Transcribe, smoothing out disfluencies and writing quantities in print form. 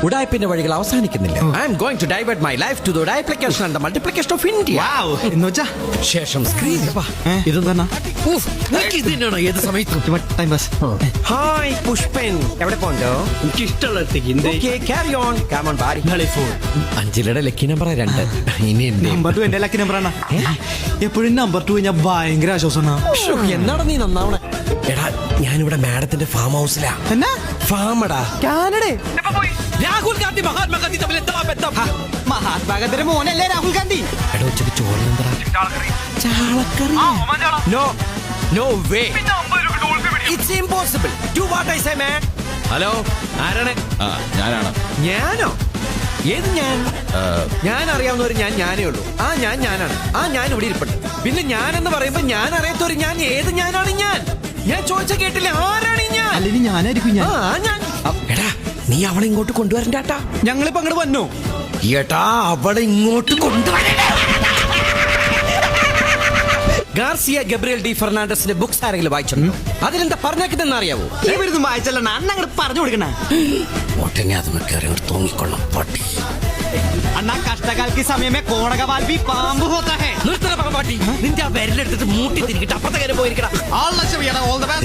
ഉടായ്പിന്റെ വഴികൾ അവസാനിക്കുന്നില്ല. I am going to divert my life to the duplication and multiplication of India. എന്നുവെച്ചാ ശേഷം screen ഇതെന്താ ഏത് സമയത്തും ടൈം പാസ്. ഹായ് പുഷ്പൻ, എവിടെ പോണ്ടോ? എനിക്ക് ഇഷ്ടമുള്ള carry on come on buddy. അഞ്ചിലയുടെ ലക്കി നമ്പർ 2. ഇനി നമ്പർ 2 എന്റെ ലക്കി നമ്പറാണ്. എപ്പോഴും നമ്പർ 2 ഞാൻ ഭയങ്കര ആശ്വാസമാണ്. എന്നാണ് നീ നന്നാവണേ? എടാ ഞാനിവിടെ മാഡത്തിന്റെ ഫാം ഹൗസിലാ. എന്നാ ഫാമടാ കാനഡ രാഹുൽ ഗാന്ധി മഹാത്മാഗാന്ധി തമ്മിൽ എന്താ ബന്ധം? മഹാത്മാഗാന്ധിയുടെ മോനല്ലേ രാഹുൽ ഗാന്ധി? എടാ ഉച്ചക്ക് ചോറ് എന്താ? ചാളക്കറി. No no way, it's impossible. Do what I say man. Hello, ആരാണ്? ഞാനാണ്. ഞാനോ? ഏത് ഞാൻ? ഞാൻ അറിയാവുന്ന ഒരു ഞാനേ ഉള്ളൂ. ഞാനാണ്. ഞാൻ ഇവിടെ ഇരിപ്പുണ്ട്. പിന്നെ ഞാൻ എന്ന് പറയുമ്പോ ഞാൻ അറിയാത്തൊരു ഞാൻ. ഏത് ഞാനാണ് ഞാൻ? ഞാൻ ചോദിച്ച കേട്ടില്ല. ആരാണ് ഞാൻ? അല്ലെങ്കിൽ ഞാനായിരിക്കും ഞാൻ. എടാ നീ അവളെ ഇങ്ങോട്ട് കൊണ്ടുവരണ്ടാട്ടാ. ഞങ്ങളിപ്പോ അങ്ങോട്ട് വന്നോ? ഏട്ടാ അവളെ ഇങ്ങോട്ട് കൊണ്ടുവരണ്ട. ഗാർസിയ ഗബ്രിയൽ ഡി ഫെർണാണ്ടസിന്റെ ബുക്സ് ആരെങ്കിലും വായിച്ചിട്ടുണ്ടോ? അതിലെന്താ പറഞ്ഞേക്കുന്നതെന്ന് അറിയാവോ? ഇവരൊന്നും വായിച്ചല്ല, അണ്ണ അങ്ങോട്ട് പറഞ്ഞു കൊടുക്കണേ. ഒട്ടനെ അത് കയറി തൂങ്ങിക്കൊള്ളാം പട്ടി. അണ്ണാ കഷ്ടകാലക്ക് സമയമേ കോണകവാൽ ബി പാമ്പ് ഹോത്താ ഹേ. നിർത്തണ പാമ്പാട്ടി. നിന്റെ ആ വിരലെടുത്തിട്ട് മൂട്ടി തിരികിട്ട് അപ്പുറത്തെ കയറി പോയിരിക്കണം. All the best.